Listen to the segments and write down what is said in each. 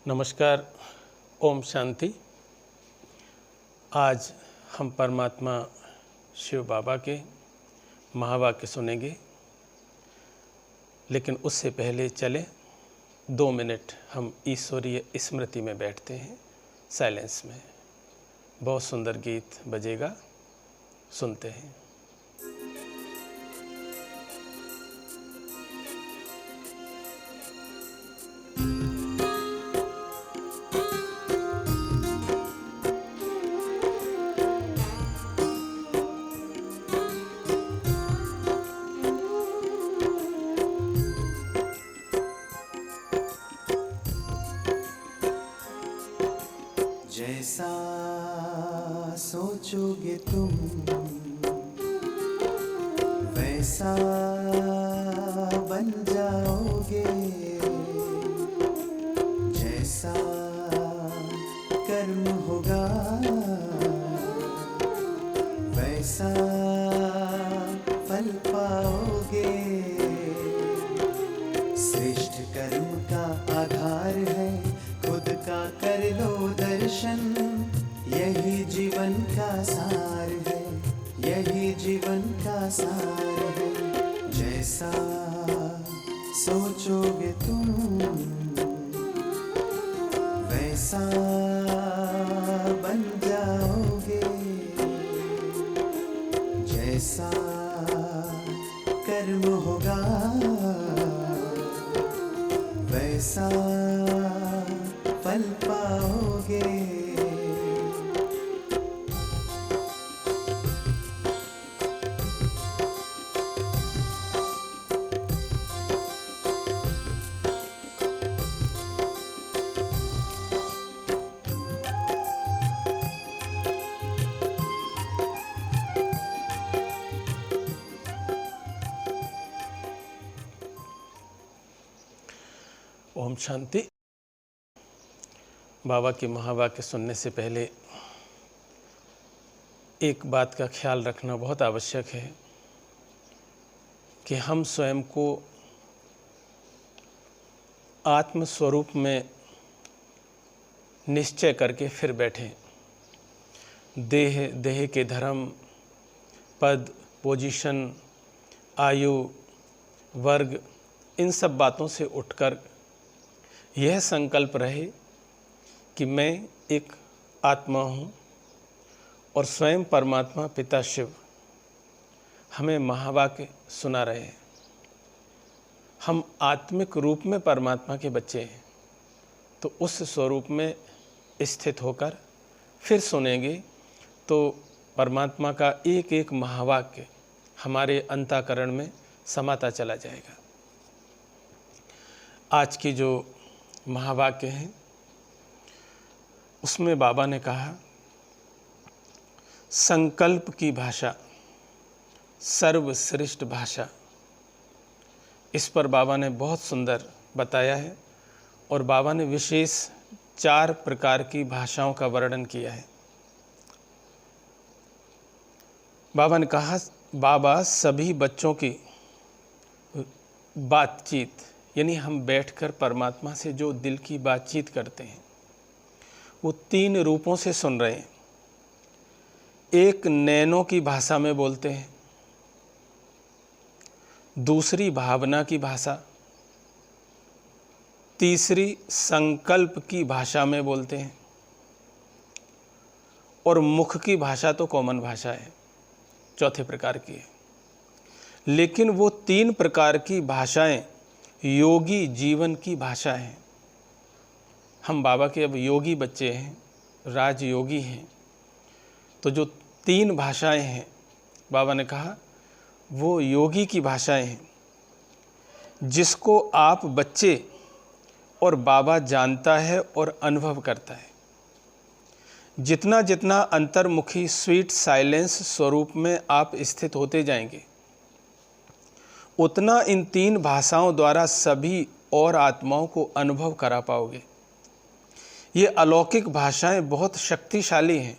नमस्कार। ओम शांति। आज हम परमात्मा शिव बाबा के महावाक्य सुनेंगे, लेकिन उससे पहले चले 2 मिनट हम ईश्वरीय स्मृति में बैठते हैं, साइलेंस में। बहुत सुंदर गीत बजेगा, सुनते हैं। जैसा सोचोगे तुम वैसा बन जाओगे, जैसा कर्म होगा वैसा फल पाओगे। श्रेष्ठ कर्म का आधार है खुद का कर लो दर्शन, यही जीवन का सार है, यही जीवन का सार है। जैसा सोचोगे तुम वैसा बन जाओगे, जैसा कर्म होगा वैसा फल पाओगे। ओम शांति। बाबा के महावाक्य सुनने से पहले एक बात का ख्याल रखना बहुत आवश्यक है कि हम स्वयं को आत्म स्वरूप में निश्चय करके फिर बैठें। देह के धर्म, पद, पोजीशन, आयु, वर्ग, इन सब बातों से उठकर यह संकल्प रहे कि मैं एक आत्मा हूँ और स्वयं परमात्मा पिता शिव हमें महावाक्य सुना रहे हैं। हम आत्मिक रूप में परमात्मा के बच्चे हैं, तो उस स्वरूप में स्थित होकर फिर सुनेंगे तो परमात्मा का एक एक महावाक्य हमारे अंतःकरण में समाता चला जाएगा। आज की जो महावाक्य हैं उसमें बाबा ने कहा, संकल्प की भाषा सर्वश्रेष्ठ भाषा। इस पर बाबा ने बहुत सुंदर बताया है और बाबा ने विशेष 4 प्रकार की भाषाओं का वर्णन किया है। बाबा ने कहा, बाबा सभी बच्चों की बातचीत, यानी हम बैठकर परमात्मा से जो दिल की बातचीत करते हैं वो 3 रूपों से सुन रहे हैं। एक नैनों की भाषा में बोलते हैं, दूसरी भावना की भाषा, तीसरी संकल्प की भाषा में बोलते हैं और मुख की भाषा तो कॉमन भाषा है, चौथे प्रकार की है। लेकिन वो 3 प्रकार की भाषाएं योगी जीवन की भाषा है। हम बाबा के अब योगी बच्चे हैं, राजयोगी हैं, तो जो 3 भाषाएं हैं बाबा ने कहा वो योगी की भाषाएं हैं, जिसको आप बच्चे और बाबा जानता है और अनुभव करता है। जितना जितना अंतर्मुखी स्वीट साइलेंस स्वरूप में आप स्थित होते जाएंगे, उतना इन 3 भाषाओं द्वारा सभी और आत्माओं को अनुभव करा पाओगे। ये अलौकिक भाषाएं बहुत शक्तिशाली हैं।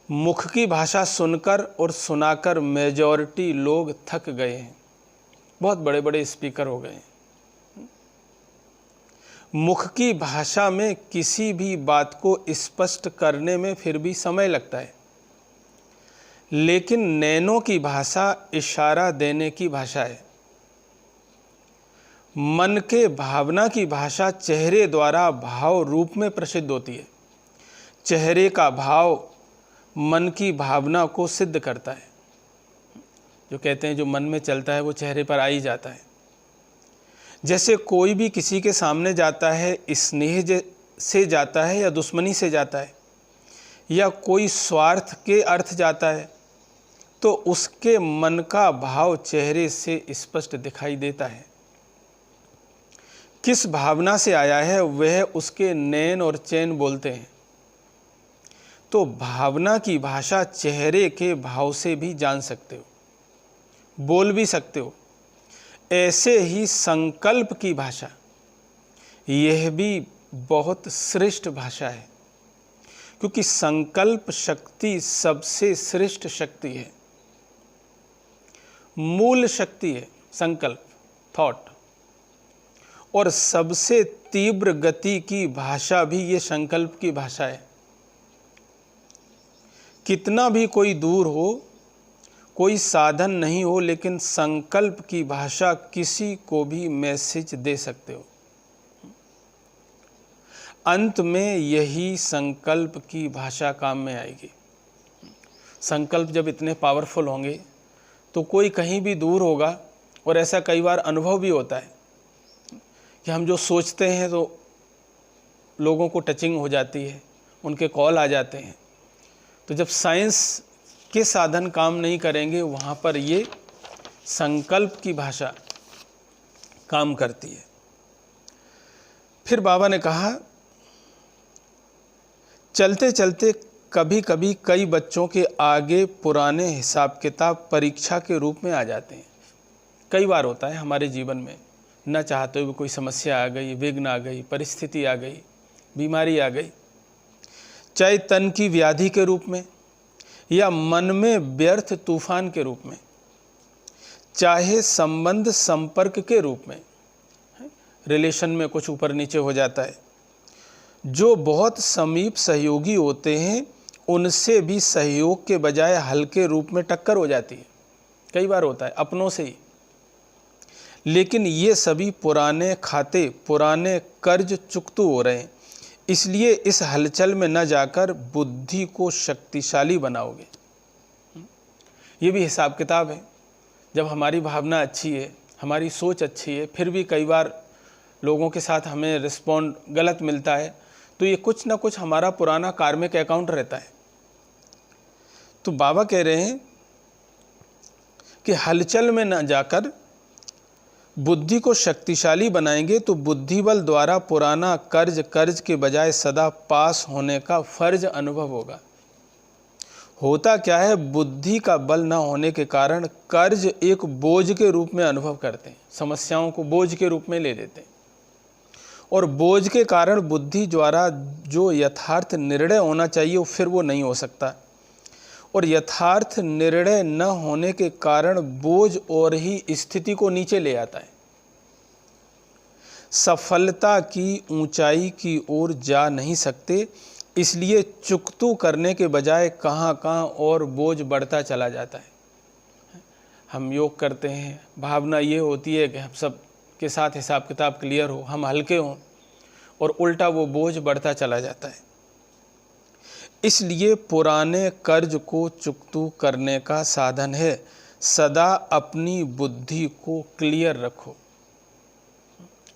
मुख की भाषा सुनकर और सुनाकर मेजॉरिटी लोग थक गए हैं, बहुत बड़े बड़े स्पीकर हो गए हैं। मुख की भाषा में किसी भी बात को स्पष्ट करने में फिर भी समय लगता है, लेकिन नैनों की भाषा इशारा देने की भाषा है। मन के भावना की भाषा चेहरे द्वारा भाव रूप में प्रसिद्ध होती है। चेहरे का भाव मन की भावना को सिद्ध करता है। जो कहते हैं जो मन में चलता है वो चेहरे पर आ ही जाता है। जैसे कोई भी किसी के सामने जाता है, स्नेह से जाता है या दुश्मनी से जाता है, या कोई स्वार्थ के अर्थ जाता है, तो उसके मन का भाव चेहरे से स्पष्ट दिखाई देता है। किस भावना से आया है वह उसके नैन और चैन बोलते हैं। तो भावना की भाषा चेहरे के भाव से भी जान सकते हो, बोल भी सकते हो। ऐसे ही संकल्प की भाषा, यह भी बहुत श्रेष्ठ भाषा है, क्योंकि संकल्प शक्ति सबसे श्रेष्ठ शक्ति है, मूल शक्ति है संकल्प, थॉट। और सबसे तीव्र गति की भाषा भी ये संकल्प की भाषा है। कितना भी कोई दूर हो, कोई साधन नहीं हो, लेकिन संकल्प की भाषा किसी को भी मैसेज दे सकते हो। अंत में यही संकल्प की भाषा काम में आएगी। संकल्प जब इतने पावरफुल होंगे तो कोई कहीं भी दूर होगा, और ऐसा कई बार अनुभव भी होता है कि हम जो सोचते हैं तो लोगों को टचिंग हो जाती है, उनके कॉल आ जाते हैं। तो जब साइंस के साधन काम नहीं करेंगे, वहाँ पर ये संकल्प की भाषा काम करती है। फिर बाबा ने कहा, चलते चलते कभी कभी कई बच्चों के आगे पुराने हिसाब किताब परीक्षा के रूप में आ जाते हैं। कई बार होता है हमारे जीवन में, न चाहते हुए कोई समस्या आ गई, विघ्न आ गई, परिस्थिति आ गई, बीमारी आ गई, चाहे तन की व्याधि के रूप में या मन में व्यर्थ तूफान के रूप में, चाहे संबंध संपर्क के रूप में, रिलेशन में कुछ ऊपर नीचे हो जाता है। जो बहुत समीप सहयोगी होते हैं उनसे भी सहयोग के बजाय हल्के रूप में टक्कर हो जाती है। कई बार होता है अपनों से ही। लेकिन ये सभी पुराने खाते, पुराने कर्ज चुकतू हो रहे हैं। इसलिए इस हलचल में न जाकर बुद्धि को शक्तिशाली बनाओगे। ये भी हिसाब किताब है। जब हमारी भावना अच्छी है, हमारी सोच अच्छी है, फिर भी कई बार लोगों के साथ हमें रिस्पॉन्ड गलत मिलता है, तो ये कुछ ना कुछ हमारा पुराना कार्मिक अकाउंट रहता है। तो बाबा कह रहे हैं कि हलचल में न जाकर बुद्धि को शक्तिशाली बनाएंगे तो बुद्धि बल द्वारा पुराना कर्ज के बजाय सदा पास होने का फर्ज अनुभव होगा। होता क्या है, बुद्धि का बल न होने के कारण कर्ज एक बोझ के रूप में अनुभव करते हैं, समस्याओं को बोझ के रूप में ले लेते हैं, और बोझ के कारण बुद्धि द्वारा जो यथार्थ निर्णय होना चाहिए फिर वो नहीं हो सकता, और यथार्थ निर्णय न होने के कारण बोझ और ही स्थिति को नीचे ले आता है। सफलता की ऊंचाई की ओर जा नहीं सकते, इसलिए चुकतू करने के बजाय कहाँ कहाँ और बोझ बढ़ता चला जाता है। हम योग करते हैं, भावना ये होती है कि हम सब के साथ हिसाब किताब क्लियर हो, हम हल्के हों, और उल्टा वो बोझ बढ़ता चला जाता है। इसलिए पुराने कर्ज को चुकतू करने का साधन है सदा अपनी बुद्धि को क्लियर रखो।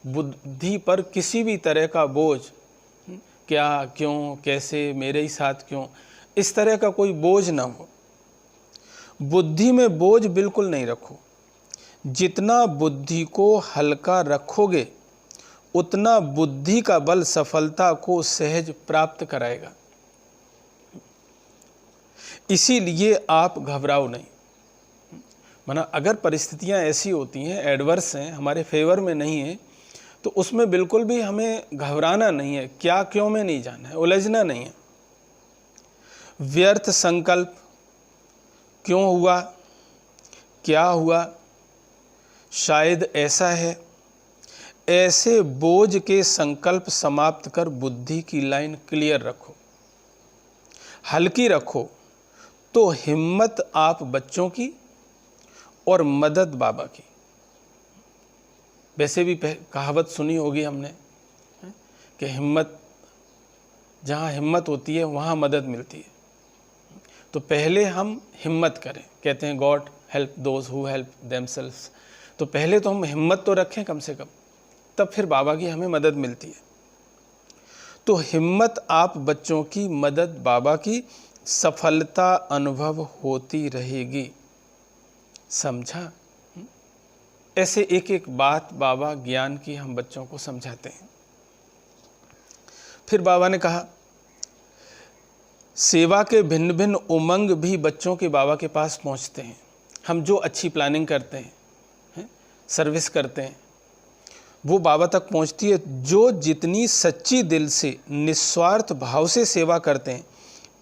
बुद्धि पर किसी भी तरह का बोझ, क्या, क्यों, कैसे, मेरे ही साथ क्यों, इस तरह का कोई बोझ ना हो। बुद्धि में बोझ बिल्कुल नहीं रखो। जितना बुद्धि को हल्का रखोगे उतना बुद्धि का बल सफलता को सहज प्राप्त कराएगा। इसीलिए आप घबराओ नहीं। माना अगर परिस्थितियां ऐसी होती हैं, एडवर्स हैं, हमारे फेवर में नहीं है, तो उसमें बिल्कुल भी हमें घबराना नहीं है, क्या क्यों में नहीं जाना है, उलझना नहीं है। व्यर्थ संकल्प, क्यों हुआ, क्या हुआ, शायद ऐसा है, ऐसे बोझ के संकल्प समाप्त कर बुद्धि की लाइन क्लियर रखो, हल्की रखो, तो हिम्मत आप बच्चों की और मदद बाबा की। वैसे भी कहावत सुनी होगी हमने कि हिम्मत, जहाँ हिम्मत होती है वहाँ मदद मिलती है। तो पहले हम हिम्मत करें, कहते हैं God help those who help themselves. तो पहले तो हम हिम्मत तो रखें कम से कम, तब फिर बाबा की हमें मदद मिलती है। तो हिम्मत आप बच्चों की, मदद बाबा की, सफलता अनुभव होती रहेगी। समझा? ऐसे एक एक बात बाबा ज्ञान की हम बच्चों को समझाते हैं। फिर बाबा ने कहा, सेवा के भिन्न भिन्न उमंग भी बच्चों के बाबा के पास पहुंचते हैं। हम जो अच्छी प्लानिंग करते हैं, सर्विस करते हैं, वो बाबा तक पहुंचती है। जो जितनी सच्ची दिल से, निस्वार्थ भाव से सेवा करते हैं,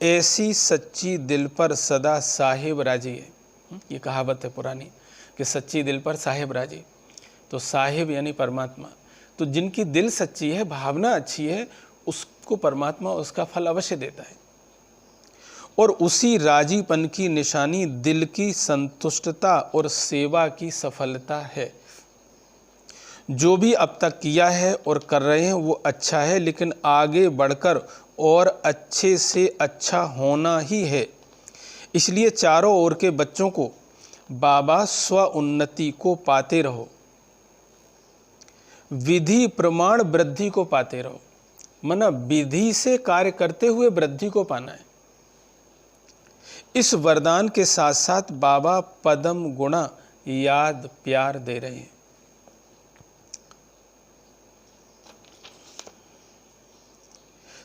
ऐसी सच्ची दिल पर सदा साहिब राजी है। ये कहावत है पुरानी कि सच्ची दिल पर साहिब राजी। तो साहिब यानी परमात्मा। तो जिनकी दिल सच्ची है, भावना अच्छी है, उसको परमात्मा उसका फल अवश्य देता है। और उसी राजीपन की निशानी दिल की संतुष्टता और सेवा की सफलता है। जो भी अब तक किया है और कर रहे हैं वो अच्छा है, लेकिन आगे बढ़कर और अच्छे से अच्छा होना ही है। इसलिए चारों ओर के बच्चों को बाबा स्व उन्नति को पाते रहो, विधि प्रमाण वृद्धि को पाते रहो। मना विधि से कार्य करते हुए वृद्धि को पाना है। इस वरदान के साथ साथ बाबा पदम गुणा याद प्यार दे रहे हैं।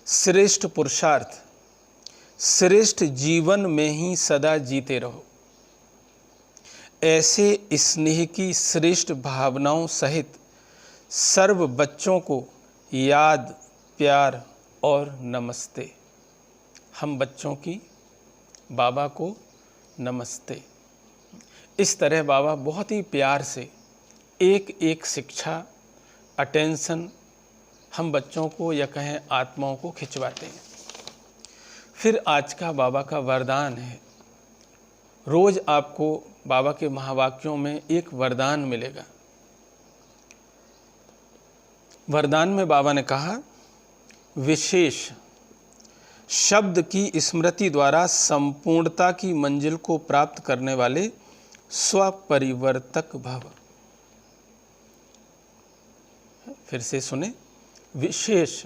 श्रेष्ठ पुरुषार्थ, श्रेष्ठ जीवन में ही सदा जीते रहो। ऐसे स्नेह की श्रेष्ठ भावनाओं सहित सर्व बच्चों को याद प्यार और नमस्ते। हम बच्चों की बाबा को नमस्ते। इस तरह बाबा बहुत ही प्यार से एक एक शिक्षा, अटेंशन हम बच्चों को या कहें आत्माओं को खिंचवाते हैं। फिर आज का बाबा का वरदान है। रोज़ आपको बाबा के महावाक्यों में एक वरदान मिलेगा। वरदान में बाबा ने कहा, विशेष शब्द की स्मृति द्वारा संपूर्णता की मंजिल को प्राप्त करने वाले स्वपरिवर्तक भव। फिर से सुने, विशेष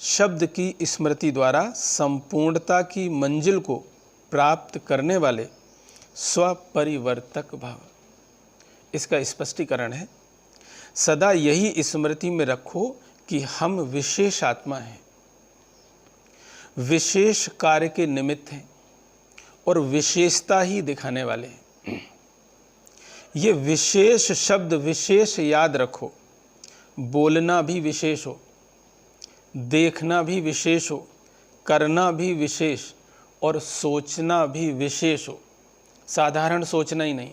शब्द की स्मृति द्वारा संपूर्णता की मंजिल को प्राप्त करने वाले स्वपरिवर्तक भाव। इसका स्पष्टीकरण है, सदा यही स्मृति में रखो कि हम विशेष आत्मा हैं, विशेष कार्य के निमित्त हैं और विशेषता ही दिखाने वाले हैं। ये विशेष शब्द विशेष याद रखो। बोलना भी विशेष हो, देखना भी विशेष हो, करना भी विशेष और सोचना भी विशेष हो। साधारण सोचना ही नहीं।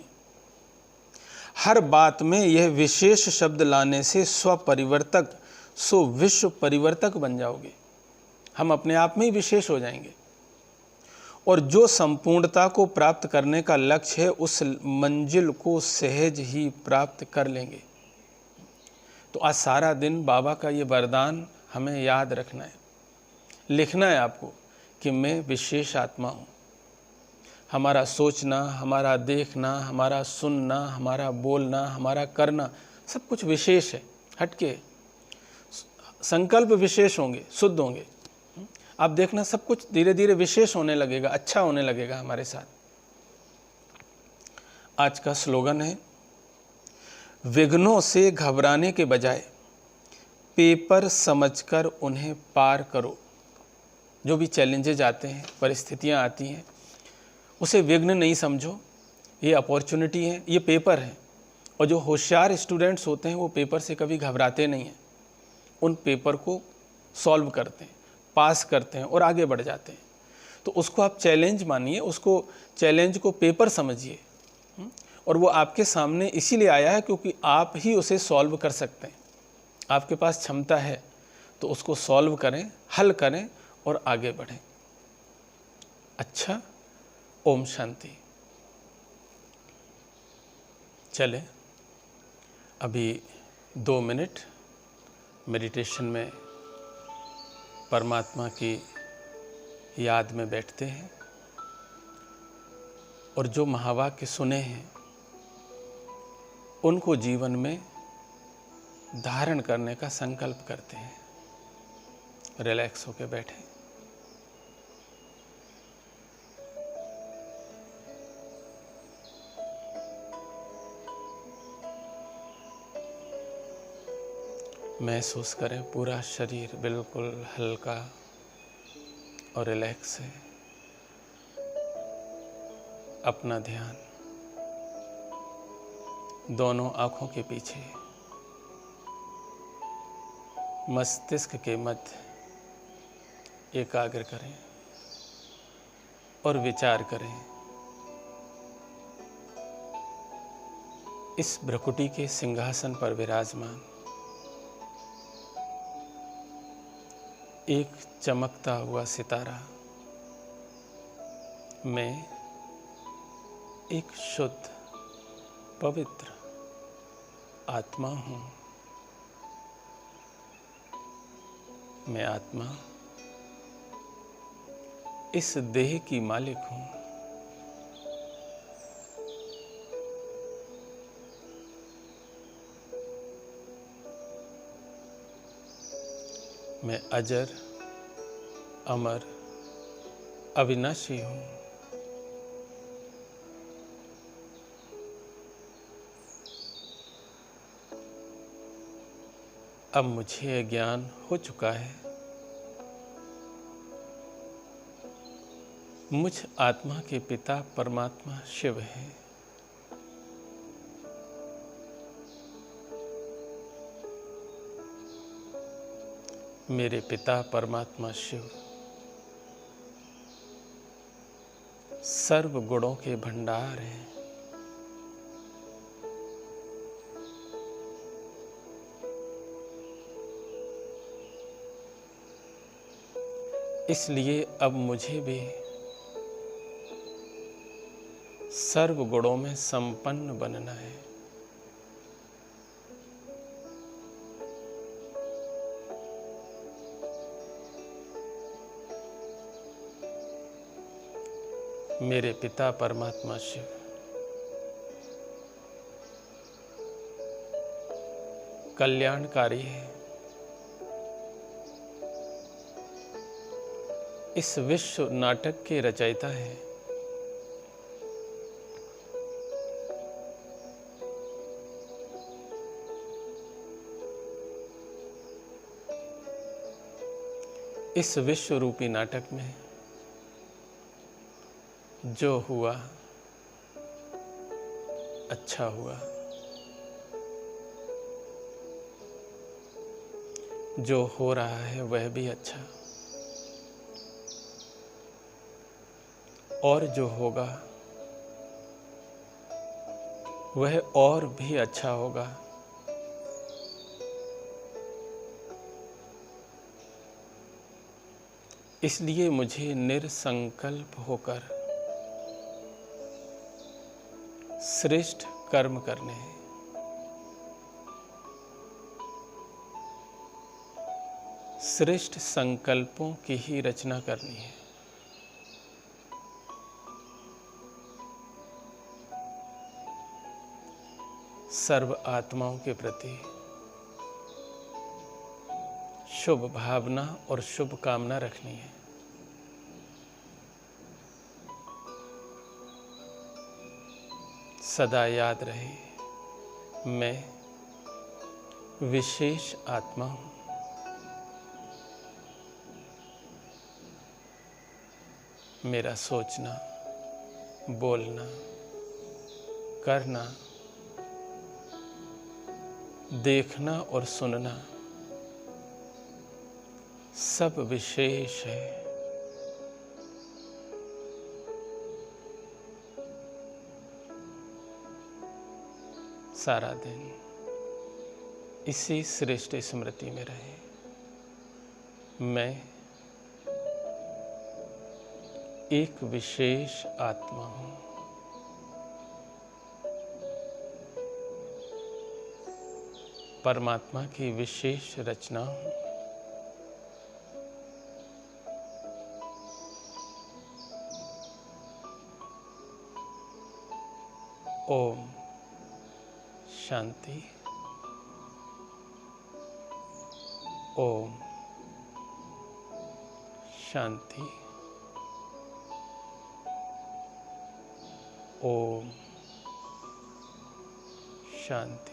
हर बात में यह विशेष शब्द लाने से स्वपरिवर्तक सो विश्व परिवर्तक बन जाओगे। हम अपने आप में ही विशेष हो जाएंगे और जो संपूर्णता को प्राप्त करने का लक्ष्य है उस मंजिल को सहज ही प्राप्त कर लेंगे। तो आज सारा दिन बाबा का ये वरदान हमें याद रखना है, लिखना है आपको कि मैं विशेष आत्मा हूँ। हमारा सोचना, हमारा देखना, हमारा सुनना, हमारा बोलना, हमारा करना सब कुछ विशेष है, हटके। संकल्प विशेष होंगे, शुद्ध होंगे। आप देखना सब कुछ धीरे धीरे विशेष होने लगेगा, अच्छा होने लगेगा हमारे साथ। आज का स्लोगन है, विघ्नों से घबराने के बजाय पेपर समझकर उन्हें पार करो। जो भी चैलेंजेज आते हैं, परिस्थितियां आती हैं, उसे विघ्न नहीं समझो, ये अपॉर्चुनिटी है, ये पेपर है। और जो होशियार स्टूडेंट्स होते हैं वो पेपर से कभी घबराते नहीं हैं, उन पेपर को सॉल्व करते हैं, पास करते हैं और आगे बढ़ जाते हैं। तो उसको आप चैलेंज मानिए, उसको चैलेंज को पेपर समझिए और वो आपके सामने इसीलिए आया है क्योंकि आप ही उसे सॉल्व कर सकते हैं। आपके पास क्षमता है तो उसको सॉल्व करें, हल करें और आगे बढ़ें। अच्छा, ओम शांति। चले अभी 2 मिनट मेडिटेशन में परमात्मा की याद में बैठते हैं और जो महावाक्य सुने हैं उनको जीवन में धारण करने का संकल्प करते हैं। रिलैक्स होकर बैठें। महसूस करें पूरा शरीर बिल्कुल हल्का और रिलैक्स है। अपना ध्यान दोनों आंखों के पीछे मस्तिष्क के मध्य एकाग्र करें और विचार करें। इस भ्रकुटी के सिंहासन पर विराजमान एक चमकता हुआ सितारा मैं एक शुद्ध पवित्र आत्मा हूँ। मैं आत्मा इस देह की मालिक हूँ। मैं अजर अमर अविनाशी हूँ। अब मुझे ज्ञान हो चुका है। मुझ आत्मा के पिता परमात्मा शिव हैं। मेरे पिता परमात्मा शिव सर्व गुणों के भंडार हैं। इसलिए अब मुझे भी सर्व गुणों में संपन्न बनना है। मेरे पिता परमात्मा शिव कल्याणकारी है। इस विश्व नाटक के रचयिता है। इस विश्व रूपी नाटक में जो हुआ अच्छा हुआ, जो हो रहा है वह भी अच्छा, और जो होगा वह और भी अच्छा होगा। इसलिए मुझे निरसंकल्प होकर श्रेष्ठ कर्म करने हैं। श्रेष्ठ संकल्पों की ही रचना करनी है। सर्व आत्माओं के प्रति शुभ भावना और शुभ कामना रखनी है। सदा याद रहे मैं विशेष आत्मा हूँ। मेरा सोचना, बोलना, करना, देखना और सुनना सब विशेष है। सारा दिन इसी श्रेष्ठ स्मृति में रहे। मैं एक विशेष आत्मा हूँ। परमात्मा की विशेष रचना हूँ। ओम शांति। ओम शांति। ओम शांति।